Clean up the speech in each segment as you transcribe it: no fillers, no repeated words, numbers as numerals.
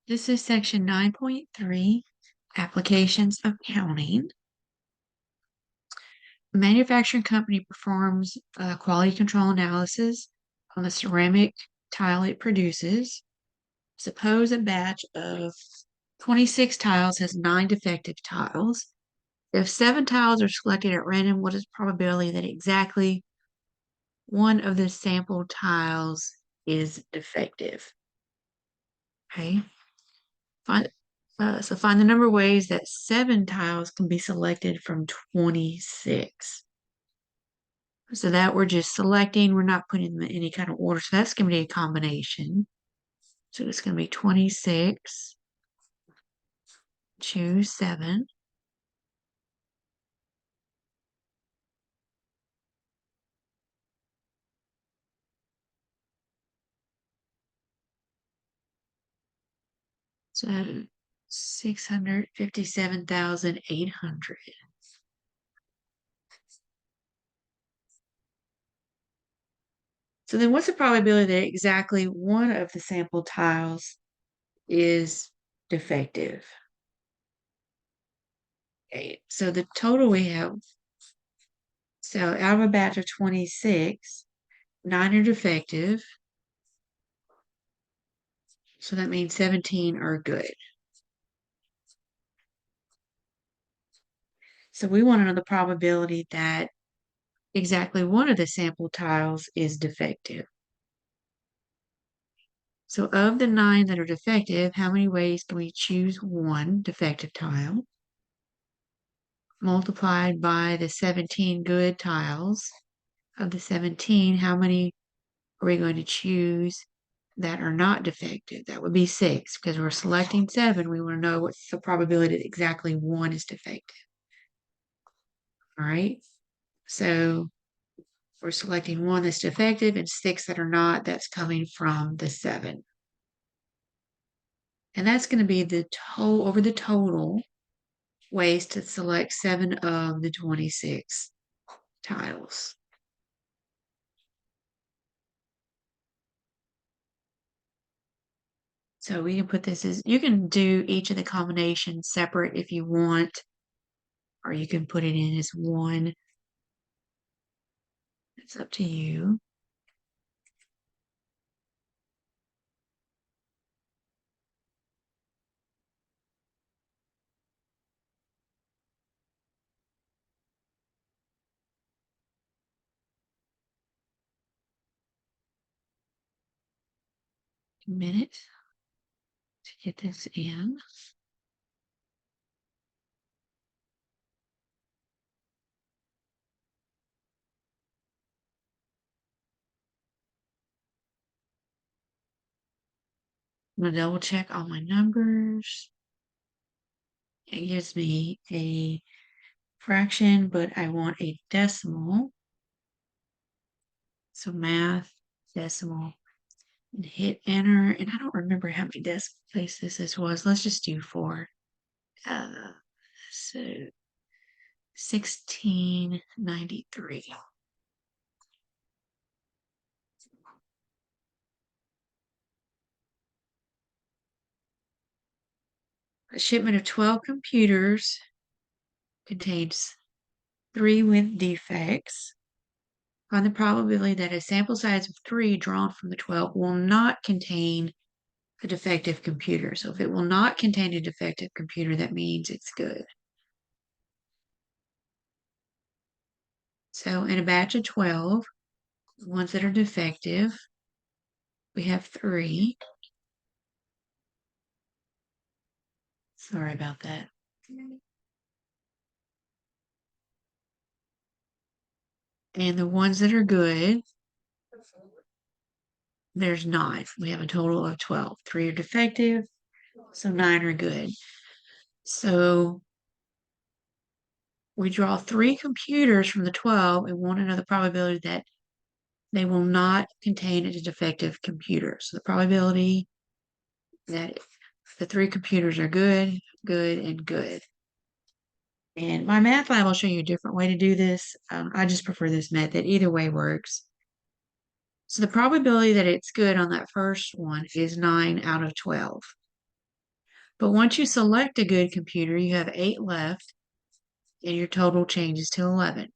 This is section 9.3, applications of counting. A manufacturing company performs quality control analysis on the ceramic tile it produces. Suppose a batch of 26 tiles has 9 defective tiles. If 7 tiles are selected at random, what is the probability that exactly one of the sample tiles is defective? Okay. Find the number of ways that 7 tiles can be selected from 26. So that we're just selecting, we're not putting them in any kind of order. So that's going to be a combination. So it's going to be 26, choose 7. So 657,800. So then what's the probability that exactly one of the sample tiles is defective? Okay, so the total we have, so out of a batch of 26, 9 are defective. So that means 17 are good. So we want to know the probability that exactly one of the sample tiles is defective. So of the 9 that are defective, how many ways can we choose one defective tile? Multiplied by the 17 good tiles. Of the 17, how many are we going to choose that are not defective? That would be 6, because we're selecting 7. We want to know what's the probability that exactly one is defective. All right. So we're selecting 1 that's defective and 6 that are not. That's coming from the 7. And that's going to be the over the total ways to select 7 of the 26 tiles. So we can put this as, you can do each of the combinations separate if you want, or you can put it in as one. It's up to you. A minute to get this in. I'm going to double check all my numbers. It gives me a fraction, but I want a decimal. So math, decimal, and hit enter. And I don't remember how many decimal places this was. Let's just do 4. So 1693. A shipment of 12 computers contains 3 with defects. Find the probability that a sample size of 3 drawn from the 12 will not contain a defective computer. So if it will not contain a defective computer, that means it's good. So in a batch of 12, the ones that are defective, we have 3. Sorry about that. And the ones that are good, there's 9. We have a total of 12. 3 are defective, so 9 are good. So we draw 3 computers from the 12 and want to know the probability that they will not contain a defective computer. So the probability that the 3 computers are good, good, and good. And my math lab will show you a different way to do this. I just prefer this method. Either way works. So the probability that it's good on that first one is 9 out of 12. But once you select a good computer, you have 8 left, and your total changes to 11.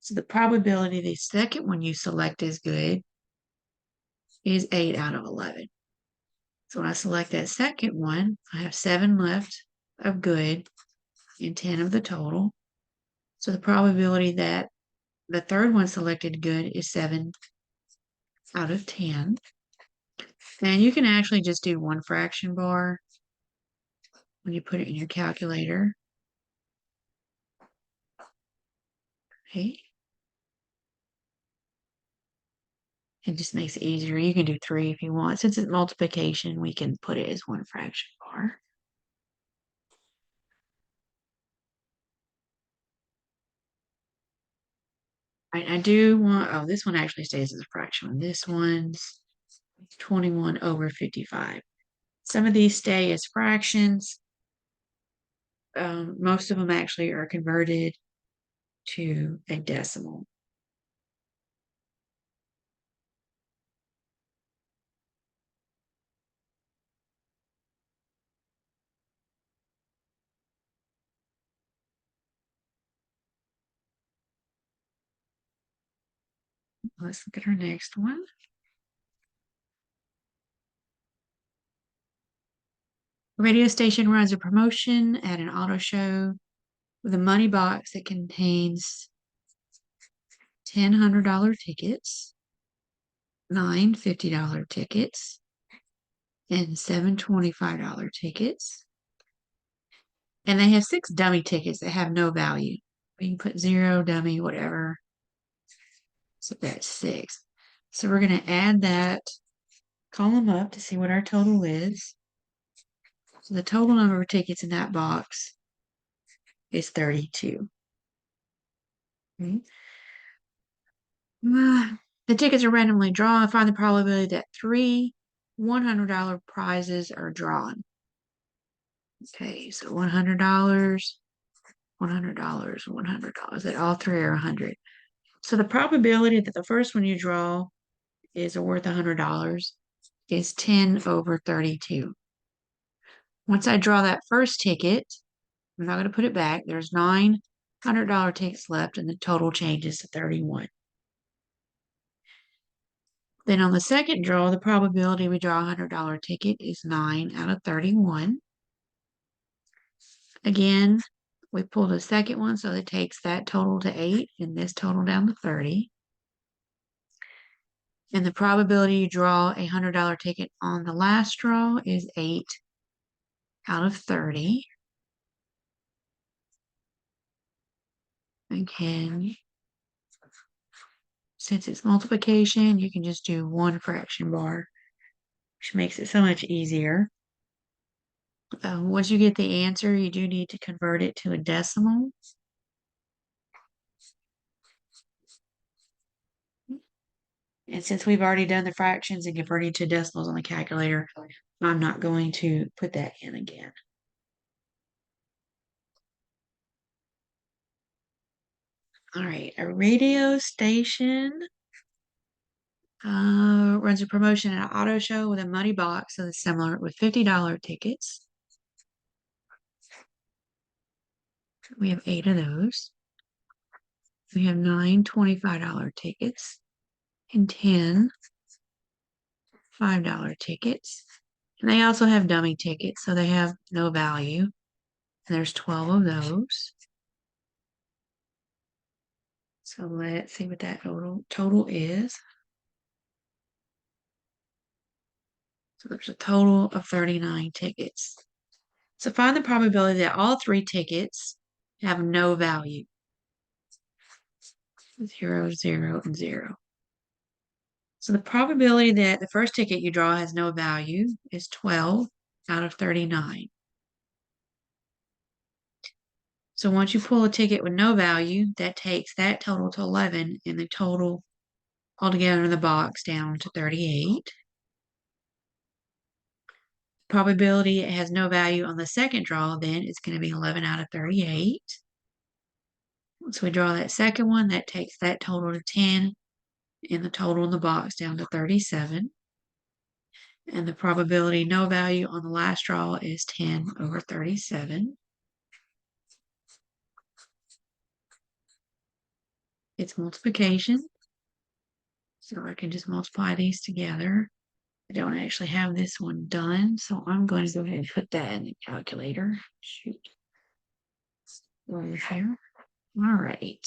So the probability the second one you select is good is 8 out of 11. So when I select that second one, I have 7 left of good and 10 of the total. So the probability that the third one selected good is 7 out of 10. And you can actually just do one fraction bar when you put it in your calculator. Okay. It just makes it easier. You can do 3 if you want. Since it's multiplication, we can put it as one fraction bar. I do want, oh, this one actually stays as a fraction. This one's 21 over 55. Some of these stay as fractions. Most of them actually are converted to a decimal. Let's look at our next one. A radio station runs a promotion at an auto show with a money box that contains 10 $100 tickets, 9 $50 tickets, and 7 $25 tickets. And they have 6 dummy tickets that have no value. You can put 0, dummy, whatever. So that's 6. So we're going to add that column up to see what our total is. So the total number of tickets in that box is 32. Okay. The tickets are randomly drawn. Find the probability that 3 $100 prizes are drawn. Okay, so $100, $100, $100. That all three are 100. So the probability that the first one you draw is worth $100 is 10 over 32. Once I draw that first ticket, I'm not going to put it back. There's 9 $100 tickets left, and the total changes to 31. Then on the second draw, the probability we draw a $100 ticket is 9 out of 31. Again, we pull the second one, so it takes that total to 8 and this total down to 30. And the probability you draw a $100 ticket on the last draw is 8 out of 30. Again, since it's multiplication, you can just do one fraction bar, which makes it so much easier. Once you get the answer, you do need to convert it to a decimal. And since we've already done the fractions and converting to decimals on the calculator, I'm not going to put that in again. All right, a radio station runs a promotion at an auto show with a money box, so it's similar, with $50 tickets. We have 8 of those. We have 9 $25 tickets and 10 $5 tickets. And they also have dummy tickets, so they have no value. And there's 12 of those. So let's see what that total is. So there's a total of 39 tickets. So find the probability that all 3 tickets have no value. 0, 0, and 0. So the probability that the first ticket you draw has no value is 12 out of 39. So once you pull a ticket with no value, that takes that total to 11 and the total altogether in the box down to 38. Probability it has no value on the second draw, then it's going to be 11 out of 38. Once we draw that second one, that takes that total to 10 and the total in the box down to 37. And the probability no value on the last draw is 10 over 37. It's multiplication. So I can just multiply these together. I don't actually have this one done, so I'm going to go ahead and put that in the calculator. Shoot. Right here. All right.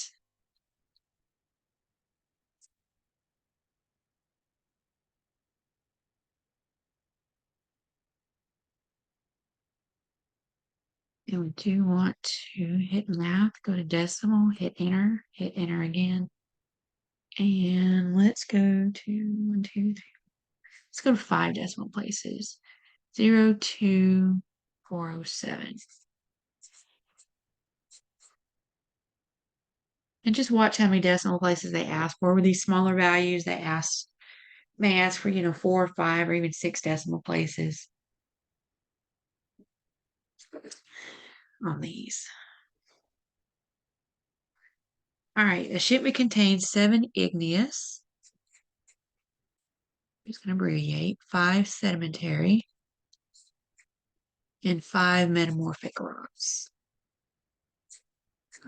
And we do want to hit math, go to decimal, hit enter again. And let's go to 1, 2, 3. Let's go to 5 decimal places. 02407. And just watch how many decimal places they ask for. With these smaller values, they may ask for, 4, 5, or even 6 decimal places on these. All right, a shipment contains 7 igneous. I'm just going to abbreviate. 5 sedimentary and 5 metamorphic rocks.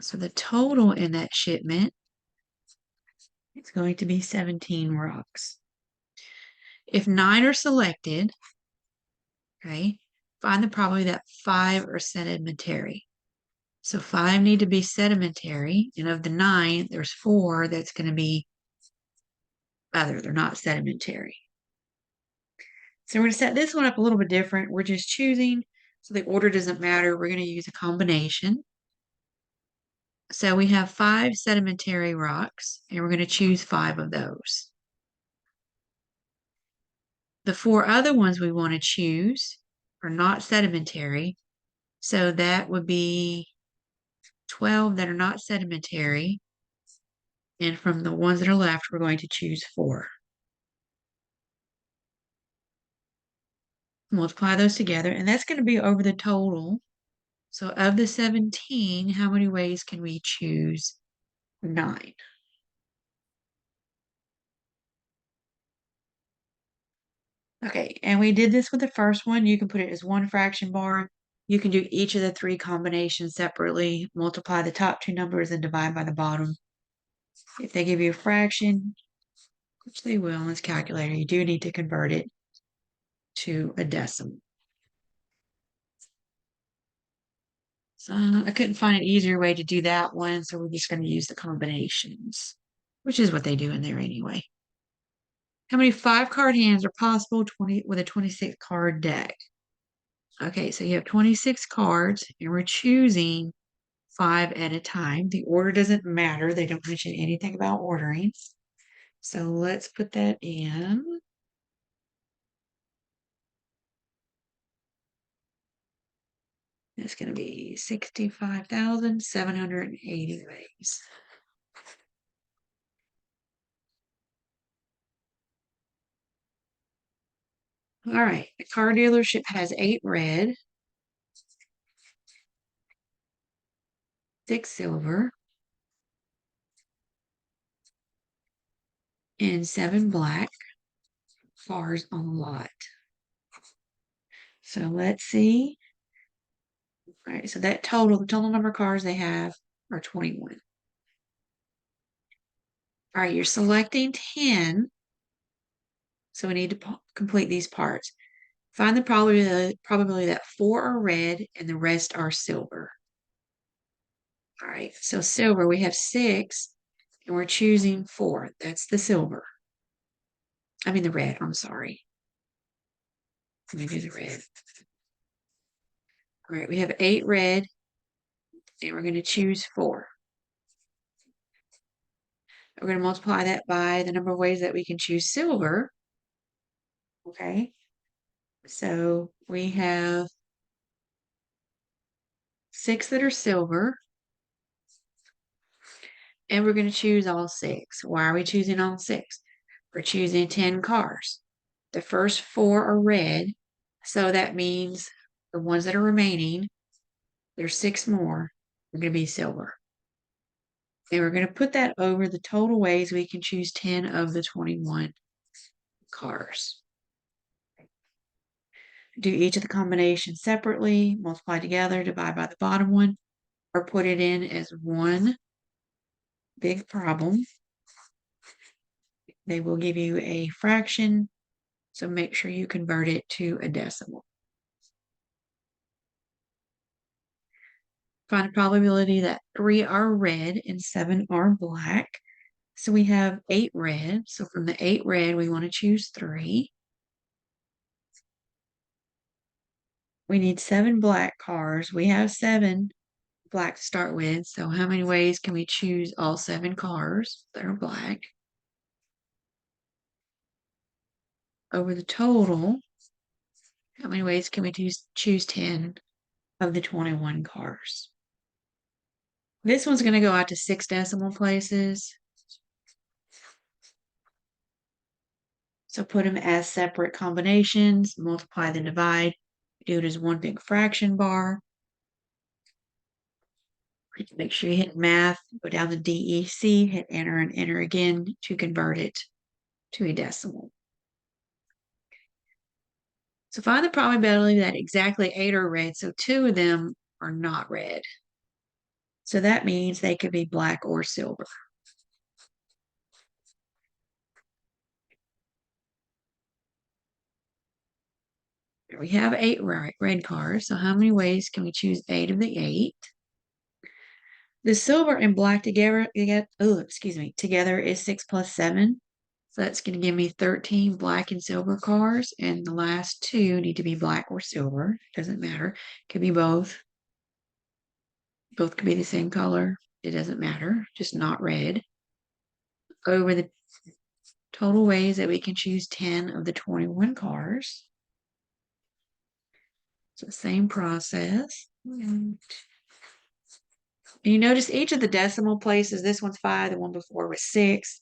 So the total in that shipment is going to be 17 rocks. If 9 are selected, okay, find the probability that 5 are sedimentary. So 5 need to be sedimentary, and of the 9, there's 4 that's going to be other. They're not sedimentary. So we're going to set this one up a little bit different. We're just choosing, so the order doesn't matter. We're going to use a combination. So we have 5 sedimentary rocks, and we're going to choose 5 of those. The 4 other ones we want to choose are not sedimentary, so that would be 12 that are not sedimentary, and from the ones that are left, we're going to choose 4. Multiply those together, and that's going to be over the total. So of the 17, how many ways can we choose 9? Okay, and we did this with the first one. You can put it as one fraction bar. You can do each of the 3 combinations separately, multiply the top 2 numbers and divide by the bottom. If they give you a fraction, which they will in this calculator, you do need to convert it to a decimal. So I couldn't find an easier way to do that one, so we're just going to use the combinations, which is what they do in there anyway. How many 5-card hands are possible with a 26-card deck? Okay, so you have 26 cards, and we're choosing 5 at a time. The order doesn't matter. They don't mention anything about ordering. So let's put that in. It's going to be 65,780 ways. All right, the car dealership has 8 red, 6 silver, and 7 black cars on the lot. So let's see. All right, so that the total number of cars they have are 21. All right, you're selecting 10. So we need to complete these parts. Find the probability that 4 are red and the rest are silver. All right, so silver, we have 6, and we're choosing 4. That's the silver. I mean the red, I'm sorry. Let me do the red. All right, we have 8 red, and we're going to choose 4. We're going to multiply that by the number of ways that we can choose silver. Okay, so we have 6 that are silver, and we're going to choose all 6. Why are we choosing all 6? We're choosing 10 cars. The first 4 are red, so that means the ones that are remaining, there's 6 more, are going to be silver. And we're going to put that over the total ways we can choose 10 of the 21 cars. do each of the combinations separately, multiply together, divide by the bottom one, or put it in as one big problem. They will give you a fraction, so make sure you convert it to a decimal. Find a probability that 3 are red and 7 are black. So we have 8 red. So from the 8 red, we want to choose 3. We need 7 black cars. We have 7 black to start with. So how many ways can we choose all 7 cars that are black? Over the total, how many ways can we choose 10 of the 21 cars? This one's going to go out to 6 decimal places. So put them as separate combinations, multiply then divide, do it as one big fraction bar. Make sure you hit math, go down to DEC, hit enter and enter again to convert it to a decimal. So find the probability that exactly 8 are red, so 2 of them are not red. So that means they could be black or silver. Here we have 8 red cars, so how many ways can we choose 8 of the 8? The silver and black together is 6 plus 7. So that's going to give me 13 black and silver cars, and the last 2 need to be black or silver. Doesn't matter. Could be both. Both could be the same color. It doesn't matter. Just not red. Over the total ways that we can choose 10 of the 21 cars. So same process. And you notice each of the decimal places, this one's 5, the one before was 6.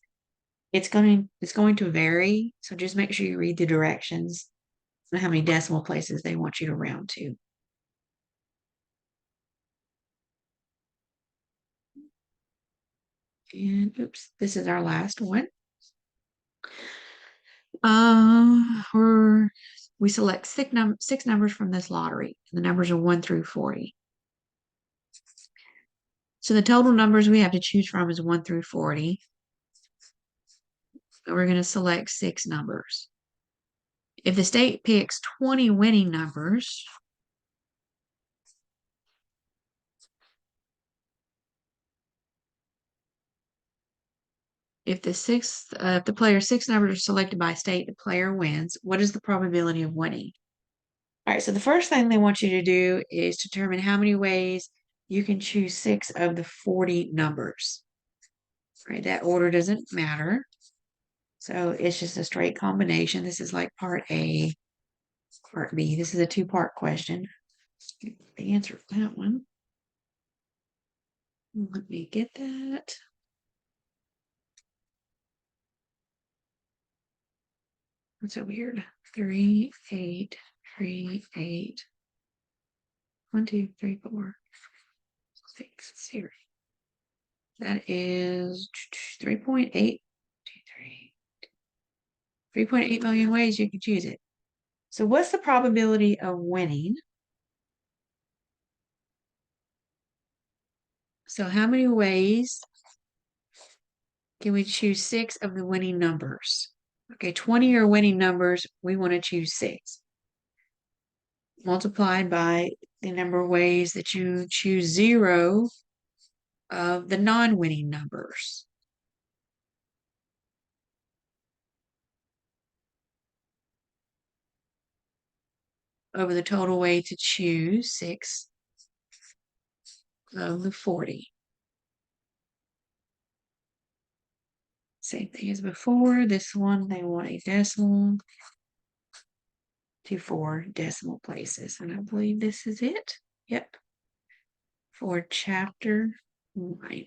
It's going to vary. So just make sure you read the directions and how many decimal places they want you to round to. And oops, this is our last one. We select six numbers from this lottery. The numbers are 1 through 40. So the total numbers we have to choose from is 1 through 40. So we're going to select 6 numbers. If the state picks 20 winning numbers, if the player's 6 numbers are selected by state, the player wins. What is the probability of winning? All right, so the first thing they want you to do is determine how many ways you can choose 6 of the 40 numbers. Right, that order doesn't matter. So it's just a straight combination. This is like part A, part B. This is a 2-part question. The answer for that one. Let me get that. What's so weird? 3, 8, 3, 8. 1, 2, 3, 4, 6, 0. That is 3.8. 3.8 million ways you can choose it. So what's the probability of winning? So how many ways can we choose 6 of the winning numbers? Okay, 20 are winning numbers. We want to choose 6. Multiplied by the number of ways that you choose 0 of the non-winning numbers. Over the total way to choose 6 of the 40. Same thing as before. This one, they want a decimal to 4 decimal places. And I believe this is it. Yep. For chapter 9.